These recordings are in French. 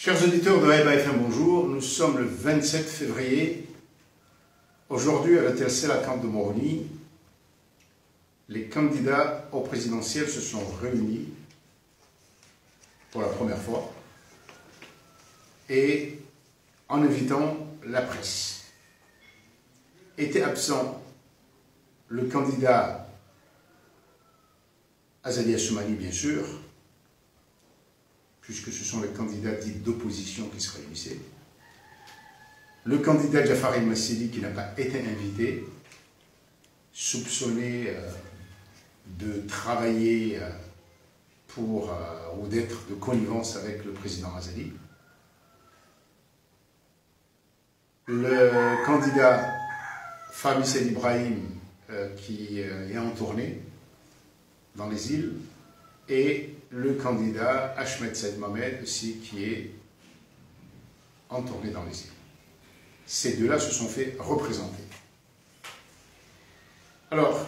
Chers auditeurs de Haïba FM, bonjour. Nous sommes le 27 février. Aujourd'hui, à la TLC, la camp de Moroni, les candidats au présidentiel se sont réunis pour la première fois et en invitant la presse. Était absent le candidat Azali Assoumani, bien sûr, puisque ce sont les candidats dits d'opposition qui se réunissaient. Le candidat Jafar El-Massili, qui n'a pas été invité, soupçonné de travailler pour, ou d'être de connivence avec le président Azali. Le candidat Fahmi Said Ibrahim, qui est en tournée dans les îles, et le candidat Ahmed Saïd Mohamed aussi, qui est en tournée dans les îles. Ces deux-là se sont fait représenter. Alors,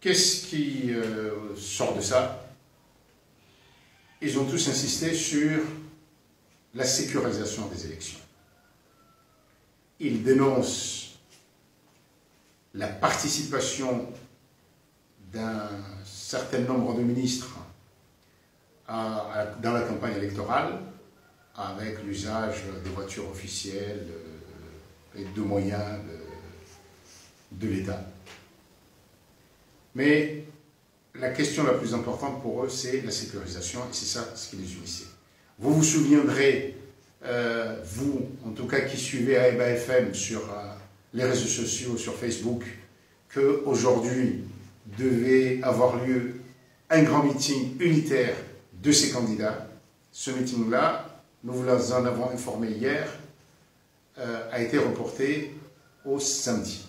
qu'est-ce qui sort de ça? Ils ont tous insisté sur la sécurisation des élections. Ils dénoncent la participation d'un certain nombre de ministres dans la campagne électorale, avec l'usage des voitures officielles et de moyens de l'État. Mais la question la plus importante pour eux, c'est la sécurisation, et c'est ça ce qui les unissait. Vous vous souviendrez, vous, en tout cas qui suivez Haïba FM sur les réseaux sociaux, sur Facebook, qu'aujourd'hui devait avoir lieu un grand meeting unitaire de ces candidats. Ce meeting-là, nous vous en avons informé hier, a été reporté au samedi.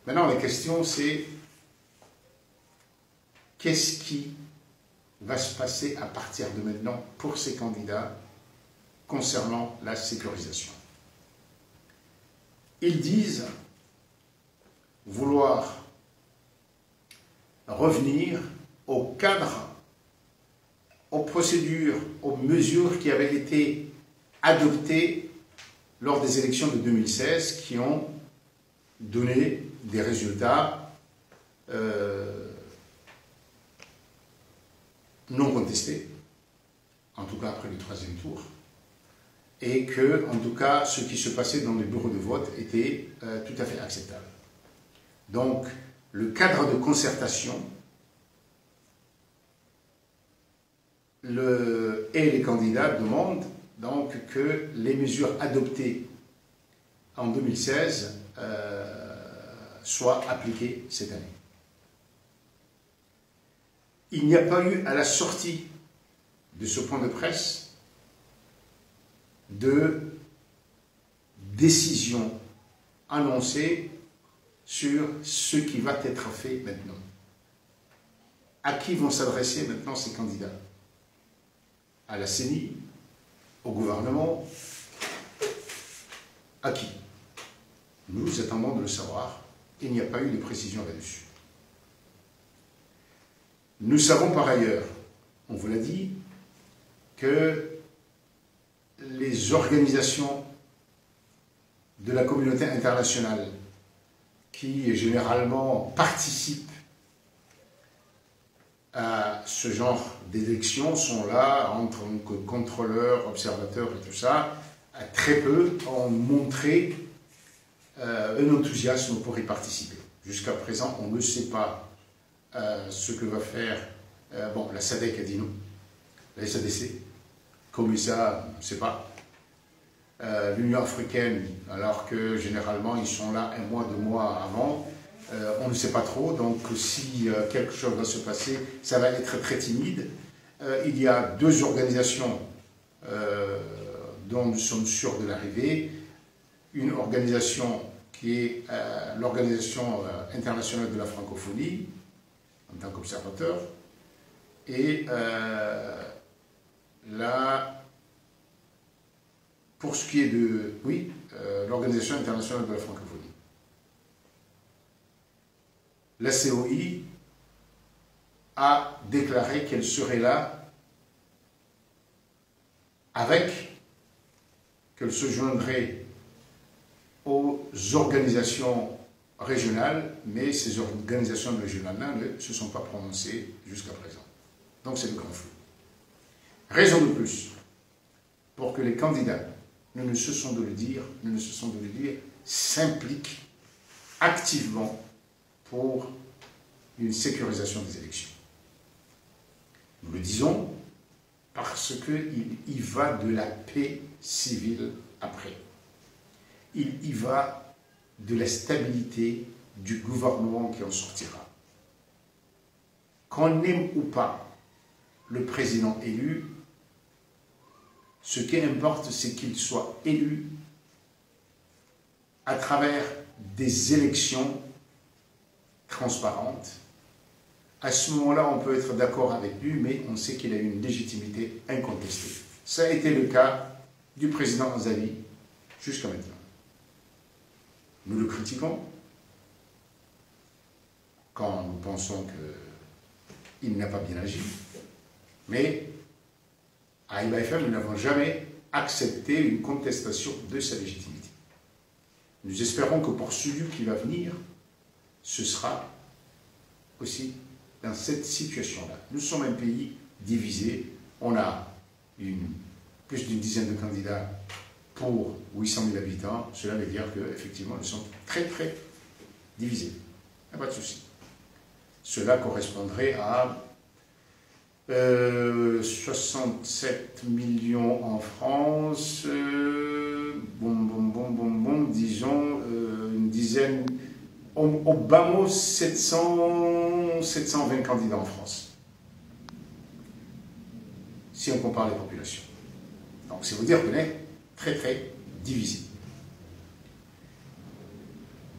Maintenant, la question c'est qu'est-ce qui va se passer à partir de maintenant pour ces candidats concernant la sécurisation. Ils disent vouloir revenir au cadre, aux procédures, aux mesures qui avaient été adoptées lors des élections de 2016 qui ont donné des résultats non contestés, en tout cas après le troisième tour, et que, en tout cas, ce qui se passait dans les bureaux de vote était tout à fait acceptable. Donc, le cadre de concertation et les candidats demandent donc que les mesures adoptées en 2016 soient appliquées cette année. Il n'y a pas eu à la sortie de ce point de presse de décision annoncée sur ce qui va être fait maintenant. À qui vont s'adresser maintenant ces candidats? À la CENI? Au gouvernement? À qui? Nous attendons de le savoir. Il n'y a pas eu de précision là-dessus. Nous savons par ailleurs, on vous l'a dit, que les organisations de la communauté internationale qui généralement participent à ce genre d'élections sont là en tant que contrôleurs, observateurs et tout ça. Très peu ont montré un enthousiasme pour y participer. Jusqu'à présent, on ne sait pas ce que va faire. Bon, la SADC a dit non, la SADC, comme ça, on ne sait pas. L'Union africaine, alors que généralement ils sont là un mois, 2 mois avant, on ne sait pas trop, donc si quelque chose va se passer, ça va être très timide. Il y a 2 organisations dont nous sommes sûrs de l'arrivée. Une organisation qui est l'Organisation internationale de la francophonie, en tant qu'observateur, et pour ce qui est de, oui, l'Organisation internationale de la francophonie. La COI a déclaré qu'elle serait là avec qu'elle se joindrait aux organisations régionales, mais ces organisations régionales-là ne se sont pas prononcées jusqu'à présent. Donc c'est le grand flou. Raison de plus pour que les candidats, nous ne cessons de le dire, s'impliquent activement pour une sécurisation des élections. Nous le disons parce qu'il y va de la paix civile après. Il y va de la stabilité du gouvernement qui en sortira. Qu'on aime ou pas le président élu, ce qui importe, c'est qu'il soit élu à travers des élections transparentes. À ce moment-là, on peut être d'accord avec lui, mais on sait qu'il a une légitimité incontestée. Ça a été le cas du président Azavi jusqu'à maintenant. Nous le critiquons quand nous pensons qu'il n'a pas bien agi, mais à Haïba FM, nous n'avons jamais accepté une contestation de sa légitimité. Nous espérons que pour celui qui va venir, ce sera aussi dans cette situation-là. Nous sommes un pays divisé. On a plus d'une dizaine de candidats pour 800 000 habitants. Cela veut dire qu'effectivement, nous sommes très, très divisés. Il n'y a pas de souci. Cela correspondrait à 67 millions en France, disons une dizaine, au bas mot 720 candidats en France, si on compare les populations. Donc c'est vous dire qu'on est très très divisé.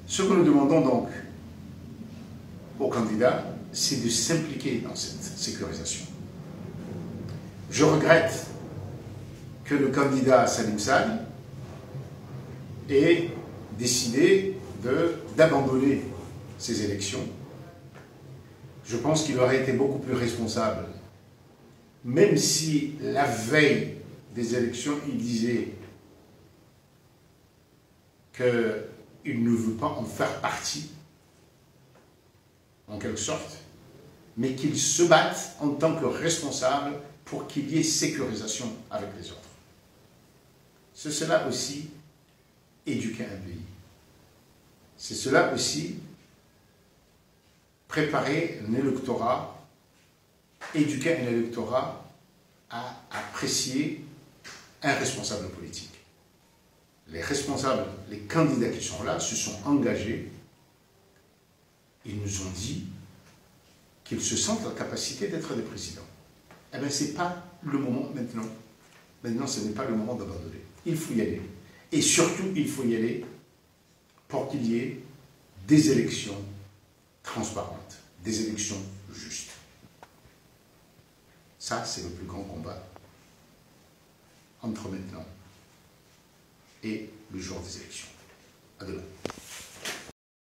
Ce que nous demandons donc aux candidats, c'est de s'impliquer dans cette sécurisation. Je regrette que le candidat Salim Sall ait décidé d'abandonner ces élections. Je pense qu'il aurait été beaucoup plus responsable, même si la veille des élections, il disait qu'il ne veut pas en faire partie, en quelque sorte, mais qu'il se batte en tant que responsable pour qu'il y ait sécurisation avec les autres. C'est cela aussi, éduquer un pays. C'est cela aussi, préparer un électorat, éduquer un électorat à apprécier un responsable politique. Les responsables, les candidats qui sont là, se sont engagés. Ils nous ont dit qu'ils se sentent en capacité d'être des présidents. Eh bien, ce n'est pas le moment maintenant. Maintenant, ce n'est pas le moment d'abandonner. Il faut y aller. Et surtout, il faut y aller pour qu'il y ait des élections transparentes, des élections justes. Ça, c'est le plus grand combat entre maintenant et le jour des élections. À demain.